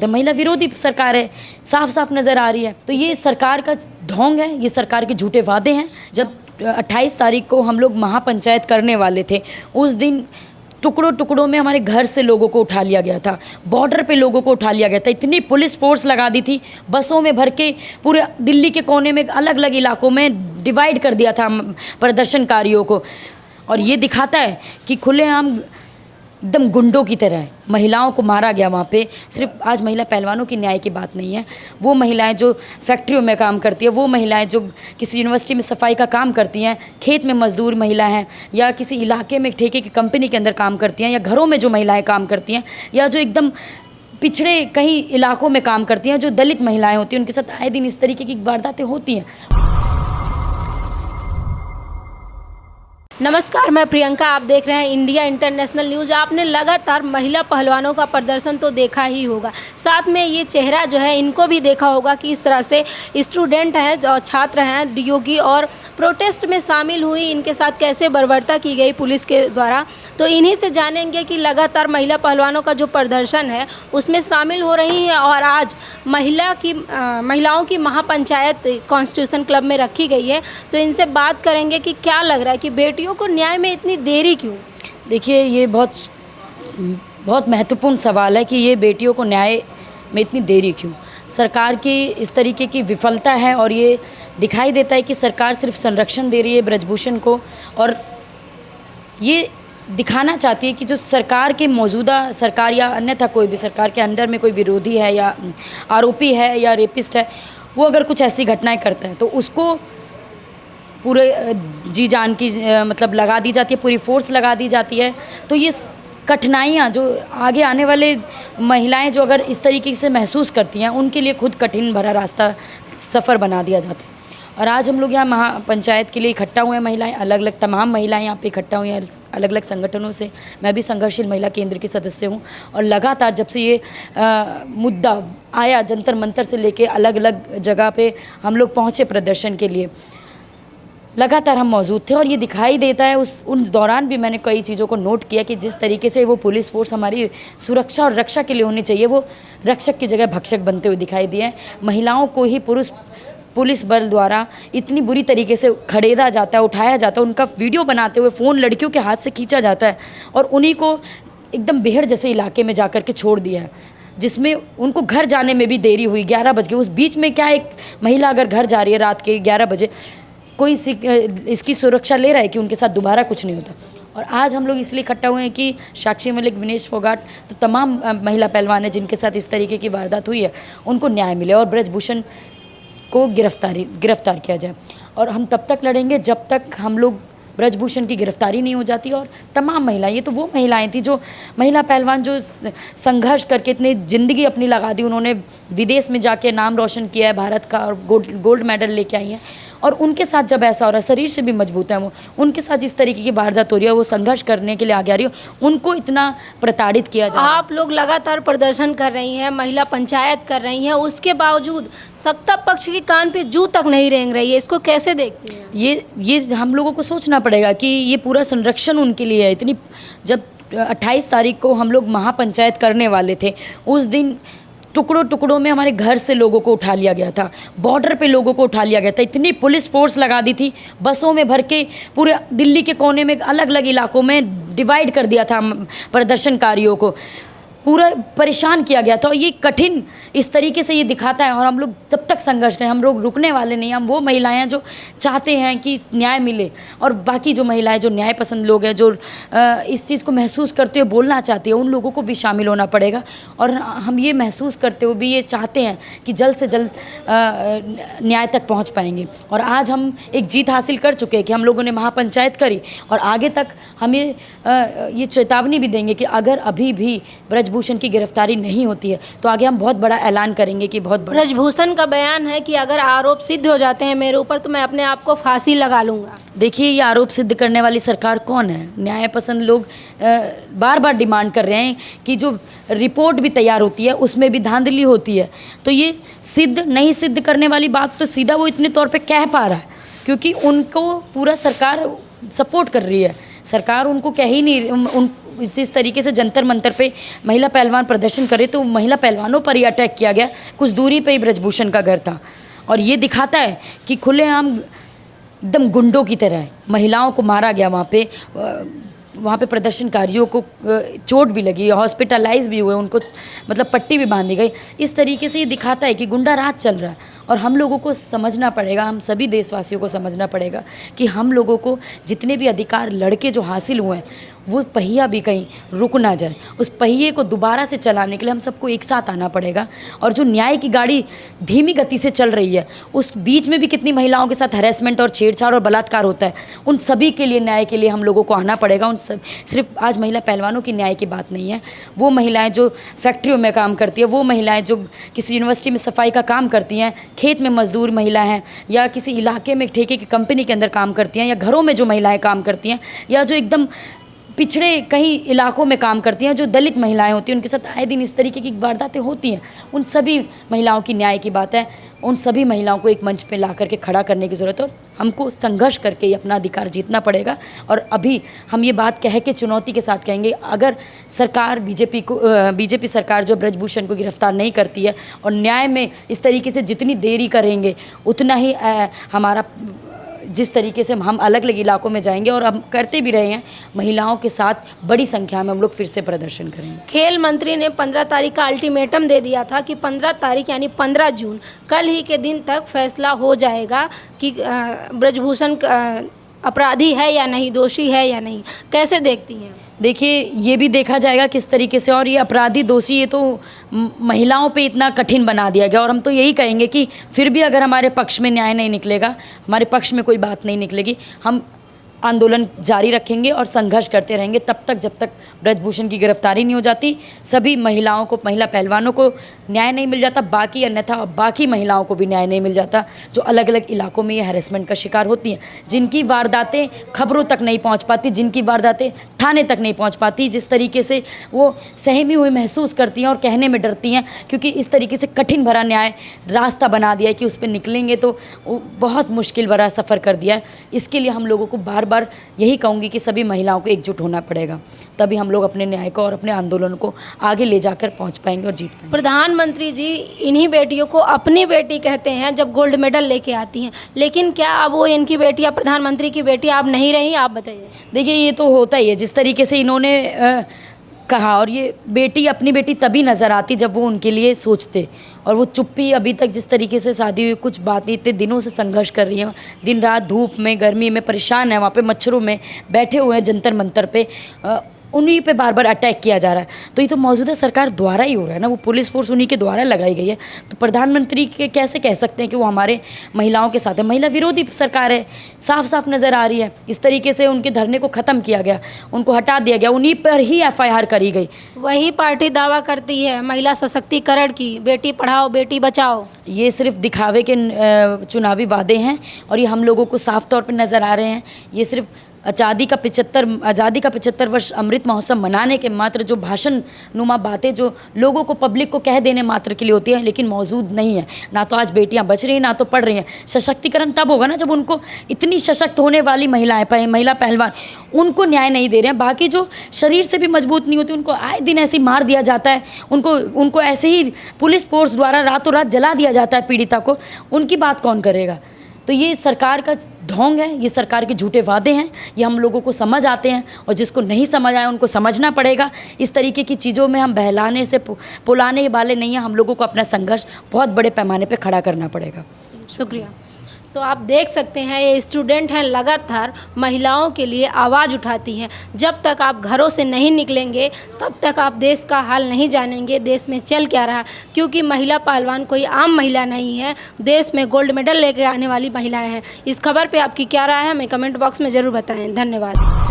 तो महिला विरोधी सरकार है, साफ साफ नज़र आ रही है। तो ये सरकार का ढोंग है, ये सरकार के झूठे वादे हैं। जब 28 तारीख को हम लोग महापंचायत करने वाले थे, उस दिन टुकड़ों टुकड़ों में हमारे घर से लोगों को उठा लिया गया था, बॉर्डर पे लोगों को उठा लिया गया था, इतनी पुलिस फोर्स लगा दी थी, बसों में भर के पूरे दिल्ली के कोने में अलग अलग इलाकों में डिवाइड कर दिया था प्रदर्शनकारियों को। और ये दिखाता है कि खुलेआम एकदम गुंडों की तरह महिलाओं को मारा गया वहाँ पे। सिर्फ आज महिला पहलवानों की न्याय की बात नहीं है, वो महिलाएं जो फैक्ट्रियों में काम करती है, वो महिलाएं जो किसी यूनिवर्सिटी में सफाई का काम करती हैं, खेत में मजदूर महिला हैं, या किसी इलाके में ठेके की कंपनी के अंदर काम करती हैं, या घरों में जो महिलाएं काम करती हैं, या जो एकदम पिछड़े कहीं इलाकों में काम करती हैं, जो दलित महिलाएँ होती हैं, उनके साथ आए दिन इस तरीके की वारदातें होती हैं। नमस्कार, मैं प्रियंका, आप देख रहे हैं इंडिया इंटरनेशनल न्यूज़। आपने लगातार महिला पहलवानों का प्रदर्शन तो देखा ही होगा, साथ में ये चेहरा जो है इनको भी देखा होगा कि इस तरह से स्टूडेंट हैं और छात्र हैं डीयू की, और प्रोटेस्ट में शामिल हुई, इनके साथ कैसे बर्बरता की गई पुलिस के द्वारा। तो इन्हीं से जानेंगे कि लगातार महिला पहलवानों का जो प्रदर्शन है उसमें शामिल हो रही हैं, और आज महिलाओं की महापंचायत कॉन्स्टिट्यूशन क्लब में रखी गई है। तो इनसे बात करेंगे कि क्या लग रहा है कि बेटियों को न्याय में इतनी देरी क्यों। देखिए, ये बहुत महत्वपूर्ण सवाल है कि ये बेटियों को न्याय में इतनी देरी क्यों। सरकार की इस तरीके की विफलता है, और ये दिखाई देता है कि सरकार सिर्फ संरक्षण दे रही है ब्रजभूषण को, और ये दिखाना चाहती है कि जो सरकार के मौजूदा सरकार या अन्यथा कोई भी सरकार के अंडर में कोई विरोधी है या आरोपी है या रेपिस्ट है, वो अगर कुछ ऐसी घटनाएं करता है तो उसको पूरे जी जान की मतलब लगा दी जाती है, पूरी फोर्स लगा दी जाती है। तो ये कठिनाइयाँ जो आगे आने वाले महिलाएं जो अगर इस तरीके से महसूस करती हैं, उनके लिए खुद कठिन भरा रास्ता सफ़र बना दिया जाता है। और आज हम लोग यहाँ महापंचायत के लिए इकट्ठा हुए हैं, महिलाएं अलग अलग तमाम महिलाएं यहाँ पे इकट्ठा हुई हैं अलग अलग संगठनों से। मैं भी संघर्षशील महिला केंद्र की सदस्य हूँ, और लगातार जब से ये मुद्दा आया, जंतर मंतर से लेके अलग अलग जगह पे हम लोग पहुँचे प्रदर्शन के लिए, लगातार हम मौजूद थे। और ये दिखाई देता है, उन दौरान भी मैंने कई चीज़ों को नोट किया कि जिस तरीके से वो पुलिस फोर्स हमारी सुरक्षा और रक्षा के लिए होनी चाहिए, वो रक्षक की जगह भक्षक बनते हुए दिखाई दिए। महिलाओं को ही पुलिस बल द्वारा इतनी बुरी तरीके से खड़ेदा जाता है, उठाया जाता है, उनका वीडियो बनाते हुए फ़ोन लड़कियों के हाथ से खींचा जाता है, और उन्हीं को एकदम बेहड़ जैसे इलाके में जाकर के छोड़ दिया है, जिसमें उनको घर जाने में भी देरी हुई। 11 बज गए। उस बीच में क्या एक महिला अगर घर जा रही है रात के 11 बजे, कोई इसकी सुरक्षा ले रहा है कि उनके साथ दोबारा कुछ नहीं होता। और आज हम लोग इसलिए इकट्ठा हुए हैं कि साक्षी मलिक, विनेश फोगाट, तो तमाम महिला पहलवान हैं जिनके साथ इस तरीके की वारदात हुई है, उनको न्याय मिले और ब्रजभूषण को गिरफ्तार किया जाए। और हम तब तक लड़ेंगे जब तक हम लोग ब्रजभूषण की गिरफ्तारी नहीं हो जाती। और तमाम महिलाएं, ये तो वो महिलाएं थी जो महिला पहलवान जो संघर्ष करके इतनी ज़िंदगी अपनी लगा दी, उन्होंने विदेश में जाके नाम रोशन किया है भारत का, और गोल्ड मेडल लेके आई हैं। और उनके साथ जब ऐसा हो रहा है, शरीर से भी मजबूत है वो, उनके साथ जिस तरीके की वारदात हो रही है, वो संघर्ष करने के लिए आगे आ रही है, उनको इतना प्रताड़ित किया जा रहा है। आप लोग लगातार प्रदर्शन कर रही हैं, महिला पंचायत कर रही हैं, उसके बावजूद सत्ता पक्ष के कान पे जू तक नहीं रेंग रही है, इसको कैसे देखती हैं? ये हम लोगों को सोचना पड़ेगा कि ये पूरा संरक्षण उनके लिए है। इतनी जब 28 तारीख को हम लोग महापंचायत करने वाले थे, उस दिन टुकड़ों टुकड़ों में हमारे घर से लोगों को उठा लिया गया था, बॉर्डर पे लोगों को उठा लिया गया था, इतनी पुलिस फोर्स लगा दी थी, बसों में भर के पूरे दिल्ली के कोने में अलग अलग इलाकों में डिवाइड कर दिया था प्रदर्शनकारियों को, पूरा परेशान किया गया था। और ये कठिन इस तरीके से ये दिखाता है, और हम लोग तब तक संघर्ष करें, हम लोग रुकने वाले नहीं। हम वो महिलाएं हैं जो चाहते हैं कि न्याय मिले, और बाकी जो महिलाएं जो न्याय पसंद लोग हैं, जो इस चीज़ को महसूस करते हुए बोलना चाहती हैं, उन लोगों को भी शामिल होना पड़ेगा। और हम ये महसूस करते हुए भी ये चाहते हैं कि जल्द से जल्द न्याय तक पहुँच पाएंगे। और आज हम एक जीत हासिल कर चुके हैं कि हम लोगों ने महापंचायत करी, और आगे तक हम ये चेतावनी भी देंगे कि अगर अभी भी ब्रजभूषण की गिरफ्तारी नहीं होती है तो आगे हम बहुत बड़ा ऐलान करेंगे कि बहुत बड़ा। ब्रजभूषण का बयान है कि अगर आरोप सिद्ध हो जाते हैं मेरे ऊपर तो मैं अपने आप को फांसी लगा लूँगा। देखिए, ये आरोप सिद्ध करने वाली सरकार कौन है? न्याय पसंद लोग बार बार डिमांड कर रहे हैं कि जो रिपोर्ट भी तैयार होती है उसमें भी धांधली होती है। तो ये सिद्ध नहीं सिद्ध करने वाली बात तो सीधा वो इतने तौर पे कह पा रहा है क्योंकि उनको पूरा सरकार सपोर्ट कर रही है। सरकार उनको कह ही नहीं उन इस तरीके से जंतर मंतर पे महिला पहलवान प्रदर्शन करे तो महिला पहलवानों पर ही अटैक किया गया। कुछ दूरी पे ही ब्रजभूषण का घर था और ये दिखाता है कि खुलेआम एकदम गुंडों की तरह महिलाओं को मारा गया। वहाँ पे प्रदर्शनकारियों को चोट भी लगी, हॉस्पिटलाइज भी हुए, उनको मतलब पट्टी भी बांधी गई। इस तरीके से ये दिखाता है कि गुंडा राज चल रहा है और हम लोगों को समझना पड़ेगा, हम सभी देशवासियों को समझना पड़ेगा कि हम लोगों को जितने भी अधिकार लड़के जो हासिल हुए हैं वो पहिया भी कहीं रुक ना जाए। उस पहिए को दोबारा से चलाने के लिए हम सबको एक साथ आना पड़ेगा। और जो न्याय की गाड़ी धीमी गति से चल रही है उस बीच में भी कितनी महिलाओं के साथ हैरेसमेंट और छेड़छाड़ और बलात्कार होता है, उन सभी के लिए न्याय के लिए हम लोगों को आना पड़ेगा। उन सब सिर्फ आज महिला पहलवानों की न्याय की बात नहीं है, वो महिलाएं जो फैक्ट्रियों में काम करती है, वो महिलाएं जो किसी यूनिवर्सिटी में सफाई का काम करती हैं, खेत में मजदूर महिला हैं, या किसी इलाके में ठेके की कंपनी के अंदर काम करती हैं, या घरों में जो महिलाएं काम करती हैं, या जो एकदम पिछड़े कई इलाकों में काम करती हैं, जो दलित महिलाएं होती हैं, उनके साथ आए दिन इस तरीके की वारदातें होती हैं। उन सभी महिलाओं की न्याय की बात है। उन सभी महिलाओं को एक मंच पे ला करके खड़ा करने की ज़रूरत है और हमको संघर्ष करके ही अपना अधिकार जीतना पड़ेगा। और अभी हम ये बात कह के चुनौती के साथ कहेंगे, अगर सरकार बीजेपी सरकार जो ब्रजभूषण को गिरफ्तार नहीं करती है और न्याय में इस तरीके से जितनी देरी करेंगे उतना ही हमारा जिस तरीके से हम अलग अलग इलाकों में जाएंगे और हम करते भी रहे हैं, महिलाओं के साथ बड़ी संख्या में हम लोग फिर से प्रदर्शन करेंगे। खेल मंत्री ने 15 तारीख का अल्टीमेटम दे दिया था कि 15 तारीख यानी 15 जून कल ही के दिन तक फैसला हो जाएगा कि ब्रजभूषण अपराधी है या नहीं, दोषी है या नहीं। कैसे देखती हैं? देखिए, ये भी देखा जाएगा किस तरीके से, और ये अपराधी दोषी ये तो महिलाओं पे इतना कठिन बना दिया गया। और हम तो यही कहेंगे कि फिर भी अगर हमारे पक्ष में न्याय नहीं निकलेगा, हमारे पक्ष में कोई बात नहीं निकलेगी, हम आंदोलन जारी रखेंगे और संघर्ष करते रहेंगे तब तक जब तक ब्रजभूषण की गिरफ्तारी नहीं हो जाती, सभी महिलाओं को, महिला पहलवानों को न्याय नहीं मिल जाता, बाकी अन्यथा बाकी महिलाओं को भी न्याय नहीं मिल जाता जो अलग अलग इलाकों में ये हैरेसमेंट का शिकार होती हैं, जिनकी वारदातें खबरों तक नहीं पहुंच पाती, जिनकी वारदातें थाने तक नहीं पहुंच पाती, जिस तरीके से वो सहमी हुई महसूस करती हैं और कहने में डरती हैं, क्योंकि इस तरीके से कठिन भरा न्याय रास्ता बना दिया है कि उस पर निकलेंगे तो बहुत मुश्किल भरा सफ़र कर दिया है। इसके लिए हम लोगों को बार यही कहूँगी कि सभी महिलाओं को एकजुट होना पड़ेगा, तभी हम लोग अपने न्याय को और अपने आंदोलन को आगे ले जाकर पहुँच पाएंगे और जीत पाएंगे। प्रधानमंत्री जी इन्हीं बेटियों को अपनी बेटी कहते हैं जब गोल्ड मेडल लेके आती हैं, लेकिन क्या अब वो इनकी बेटियाँ, प्रधानमंत्री की बेटी आप नहीं रही? आप बताइए। देखिए, ये तो होता ही है जिस तरीके से इन्होंने कहा, और ये बेटी अपनी बेटी तभी नज़र आती जब वो उनके लिए सोचते, और वो चुप्पी अभी तक जिस तरीके से शादी हुई कुछ बात नहीं, इतने दिनों से संघर्ष कर रही है, दिन रात धूप में गर्मी में परेशान है, वहाँ पे मच्छरों में बैठे हुए हैं जंतर मंतर पे, उन्हीं पे बार बार अटैक किया जा रहा है। तो ये तो मौजूदा सरकार द्वारा ही हो रहा है ना, वो पुलिस फोर्स उन्हीं के द्वारा लगाई गई है। तो प्रधानमंत्री के कैसे कह सकते हैं कि वो हमारे महिलाओं के साथ है? महिला विरोधी सरकार है, साफ साफ नज़र आ रही है। इस तरीके से उनके धरने को ख़त्म किया गया, उनको हटा दिया गया, उन्हीं पर ही FIR करी गई। वही पार्टी दावा करती है महिला सशक्तिकरण की, बेटी पढ़ाओ बेटी बचाओ। ये सिर्फ दिखावे के चुनावी वादे हैं और ये हम लोगों को साफ तौर पर नज़र आ रहे हैं। ये सिर्फ आज़ादी का 75 वर्ष अमृत महोत्सव मनाने के मात्र जो भाषण नुमा बातें जो लोगों को, पब्लिक को कह देने मात्र के लिए होती है, लेकिन मौजूद नहीं है। ना तो आज बेटियां बच रही हैं, ना तो पढ़ रही हैं। सशक्तिकरण तब होगा ना जब उनको, इतनी सशक्त होने वाली महिलाएं, महिला पहलवान, उनको न्याय नहीं दे रहे हैं। बाकी जो शरीर से भी मजबूत नहीं होती, उनको आए दिन ऐसे ही मार दिया जाता है, उनको ऐसे ही पुलिस फोर्स द्वारा रातों रात जला दिया जाता है पीड़िता को, उनकी बात कौन करेगा? तो ये सरकार का ढोंग है, ये सरकार के झूठे वादे हैं, ये हम लोगों को समझ आते हैं, और जिसको नहीं समझ आया उनको समझना पड़ेगा। इस तरीके की चीज़ों में हम बहलाने से पुलाने वाले नहीं हैं। हम लोगों को अपना संघर्ष बहुत बड़े पैमाने पे खड़ा करना पड़ेगा। शुक्रिया। तो आप देख सकते हैं ये स्टूडेंट हैं, लगातार महिलाओं के लिए आवाज़ उठाती हैं। जब तक आप घरों से नहीं निकलेंगे तब तक आप देश का हाल नहीं जानेंगे, देश में चल क्या रहा, क्योंकि महिला पहलवान कोई आम महिला नहीं है, देश में गोल्ड मेडल लेके आने वाली महिलाएं हैं। इस खबर पे आपकी क्या राय है हमें कमेंट बॉक्स में ज़रूर बताएं। धन्यवाद।